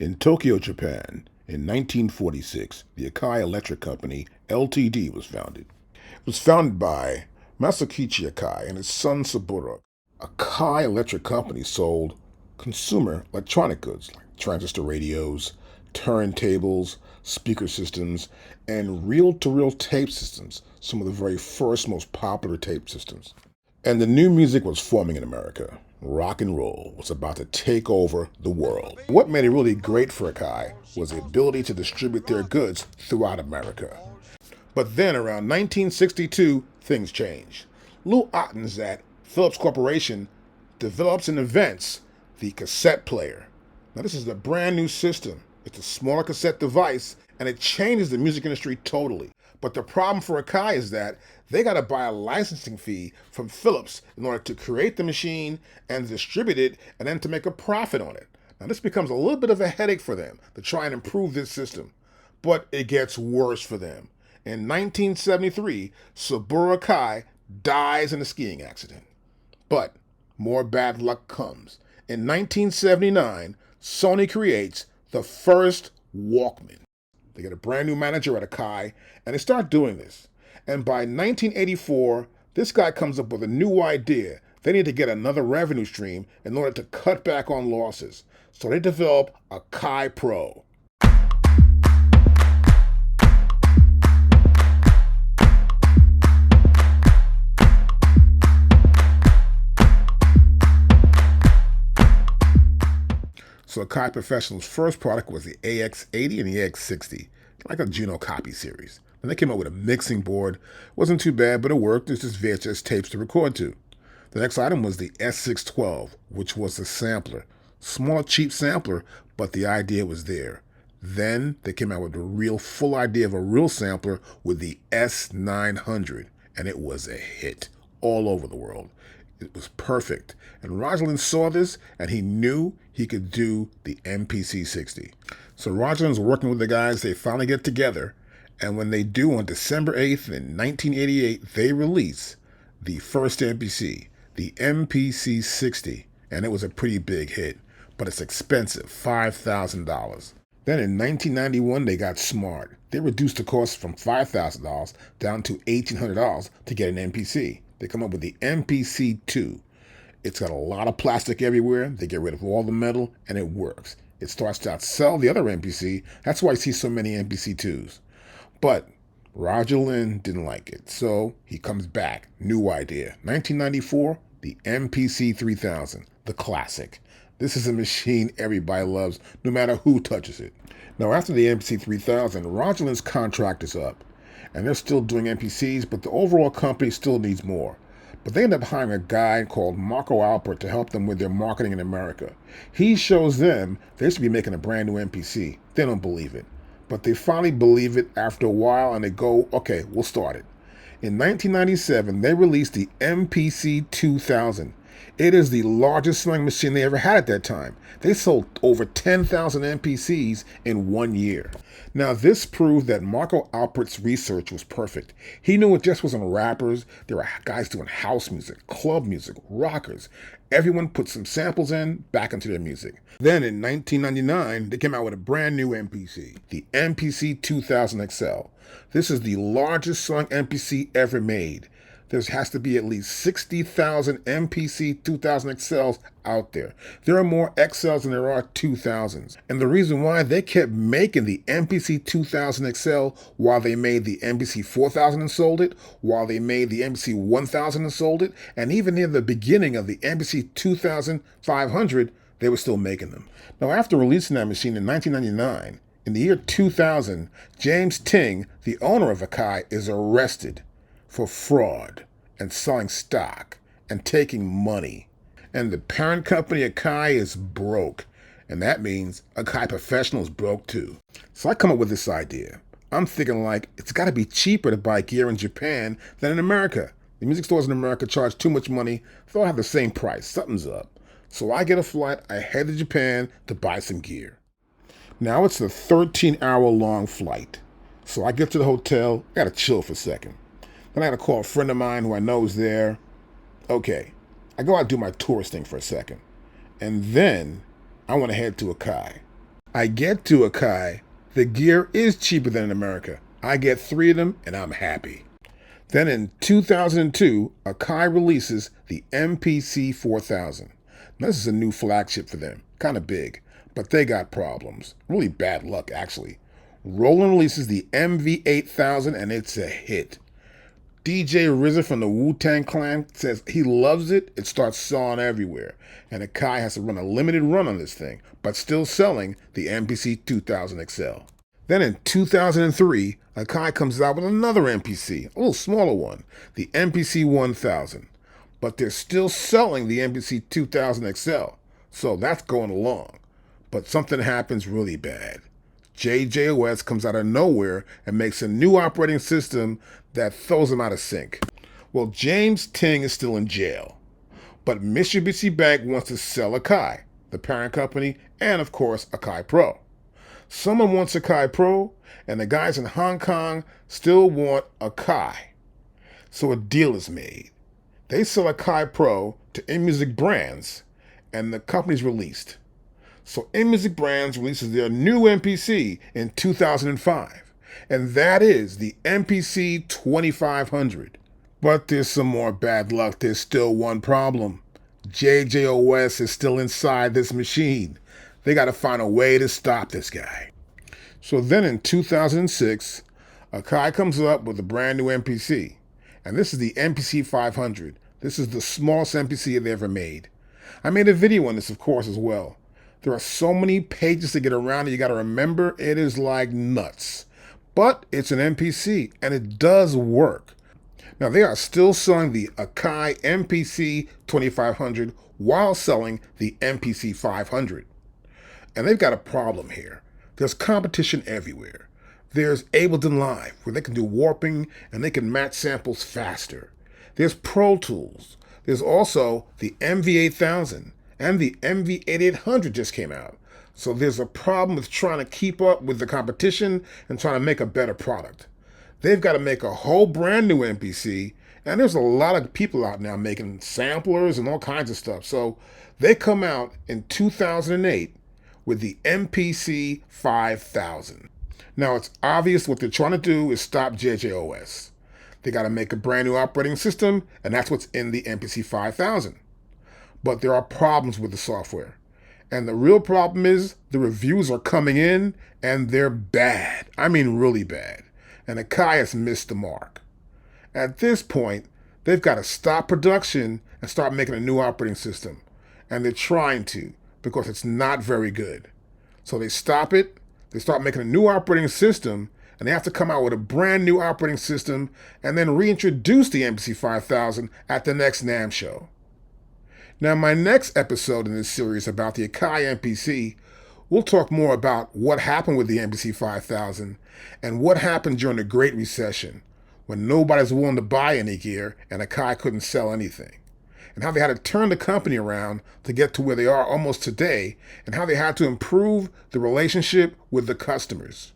In Tokyo, Japan, in 1946, the Akai Electric Company, Ltd., was founded. It was founded by Masakichi Akai and his son Saburo. Akai Electric Company sold consumer electronic goods like transistor radios, turntables, speaker systems, and reel-to-reel tape systems, some of the very first, most popular tape systems. And the new music was forming in America. Rock and roll was about to take over the world. What made it really great for Akai was the ability to distribute their goods throughout America. But then around 1962, things changed. Lou Ottens at Philips Corporation develops and invents the cassette player. Now this is a brand new system. It's a smaller cassette device and it changes the music industry totally. But the problem for Akai is that they got to buy a licensing fee from Philips in order to create the machine and distribute it and then to make a profit on it. Now this becomes a little bit of a headache for them to try and improve this system. But it gets worse for them. In 1973, Saburo Akai dies in a skiing accident. But more bad luck comes. In 1979, Sony creates the first Walkman. They get a brand new manager at Akai, and they start doing this. And by 1984, this guy comes up with a new idea. They need to get another revenue stream in order to cut back on losses. So they develop Akai Pro. So Akai Professional's first product was the AX80 and the AX60, like a Juno copy series. And they came up with a mixing board. Wasn't too bad, but it worked. It's just VHS tapes to record to. The next item was the S612, which was a sampler. Small, cheap sampler, but the idea was there. Then they came out with the real full idea of a real sampler with the S900, and it was a hit all over the world. It was perfect. And Rogerlin saw this, and he knew he could do the MPC 60. So Rogerlin's working with the guys. They finally get together. And when they do, on December 8th in 1988, they release the first MPC, the MPC 60. And it was a pretty big hit. But it's expensive, $5,000. Then in 1991, they got smart. They reduced the cost from $5,000 down to $1,800 to get an MPC. They come up with the MPC 2. It's got a lot of plastic everywhere. They get rid of all the metal, and it works. It starts to outsell the other MPC. That's why I see so many MPC 2s. But Roger Lynn didn't like it, so he comes back. New idea. 1994, the MPC 3000, the classic. This is a machine everybody loves, no matter who touches it. Now, after the MPC 3000, Roger Lynn's contract is up. And they're still doing MPCs, but the overall company still needs more. But they end up hiring a guy called Marco Alpert to help them with their marketing in America. He shows them they should be making a brand new MPC. They don't believe it. But they finally believe it after a while, and they go, okay, we'll start it. In 1997, they released the MPC 2000. It is the largest selling machine they ever had at that time. They sold over 10,000 MPCs in 1 year. Now, this proved that Marco Alpert's research was perfect. He knew it just wasn't rappers. There were guys doing house music, club music, rockers. Everyone put some samples back into their music. Then in 1999, they came out with a brand new MPC, the MPC 2000 XL. This is the largest selling MPC ever made. There has to be at least 60,000 MPC 2000 XLs out there. There are more XLs than there are 2000s. And the reason why, they kept making the MPC 2000 XL while they made the MPC 4000 and sold it, while they made the MPC 1000 and sold it, and even in the beginning of the MPC 2500, they were still making them. Now, after releasing that machine in 1999, in the year 2000, James Ting, the owner of Akai, is arrested for fraud and selling stock and taking money. And the parent company Akai is broke. And that means Akai Professional is broke too. So I come up with this idea. I'm thinking like, it's got to be cheaper to buy gear in Japan than in America. The music stores in America charge too much money. They'll have the same price. Something's up. So I get a flight. I head to Japan to buy some gear. Now it's a 13-hour long flight. So I get to the hotel. I got to chill for a second. Then I had to call a friend of mine who I know is there. Okay, I go out and do my tourist thing for a second. And then I want to head to Akai. I get to Akai, the gear is cheaper than in America. I get 3 of them and I'm happy. Then in 2002, Akai releases the MPC 4000. Now, this is a new flagship for them, kind of big, but they got problems. Really bad luck, actually. Roland releases the MV 8000 and it's a hit. DJ RZA from the Wu-Tang Clan says he loves it. It starts selling everywhere. And Akai has to run a limited run on this thing, but still selling the MPC 2000 XL. Then in 2003, Akai comes out with another MPC, a little smaller one, the MPC 1000. But they're still selling the MPC 2000 XL, so that's going along. But something happens really bad. JJOS comes out of nowhere and makes a new operating system that throws them out of sync. Well, James Ting is still in jail, but Mitsubishi Bank wants to sell Akai, the parent company, and of course Akai Pro. Someone wants Akai Pro, and the guys in Hong Kong still want Akai. So a deal is made. They sell Akai Pro to InMusic Brands, and the company's released. So InMusic Brands releases their new MPC in 2005, and that is the MPC 2500. But there's some more bad luck. There's still one problem. JJOS is still inside this machine. They got to find a way to stop this guy. So then in 2006, Akai comes up with a brand new MPC, and this is the MPC 500. This is the smallest MPC they ever made. I made a video on this, of course, as well. There are so many pages to get around it. You got to remember, it is like nuts. But it's an MPC, and it does work. Now, they are still selling the Akai MPC 2500 while selling the MPC 500. And they've got a problem here. There's competition everywhere. There's Ableton Live, where they can do warping and they can match samples faster. There's Pro Tools. There's also the MV8000, and the MV8800 just came out. So there's a problem with trying to keep up with the competition and trying to make a better product. They've got to make a whole brand new MPC, and there's a lot of people out now making samplers and all kinds of stuff. So they come out in 2008 with the MPC 5000. Now, it's obvious what they're trying to do is stop JJOS. They got to make a brand new operating system, and that's what's in the MPC 5000. But there are problems with the software. And the real problem is the reviews are coming in, and they're bad. I mean, really bad. And Akai has missed the mark. At this point, they've got to stop production and start making a new operating system. And they're trying to, because it's not very good. So they stop it, they start making a new operating system, and they have to come out with a brand new operating system and then reintroduce the MPC 5000 at the next NAMM show. Now, my next episode in this series about the Akai MPC, we'll talk more about what happened with the MPC 5000 and what happened during the Great Recession when nobody's willing to buy any gear and Akai couldn't sell anything, and how they had to turn the company around to get to where they are almost today, and how they had to improve the relationship with the customers.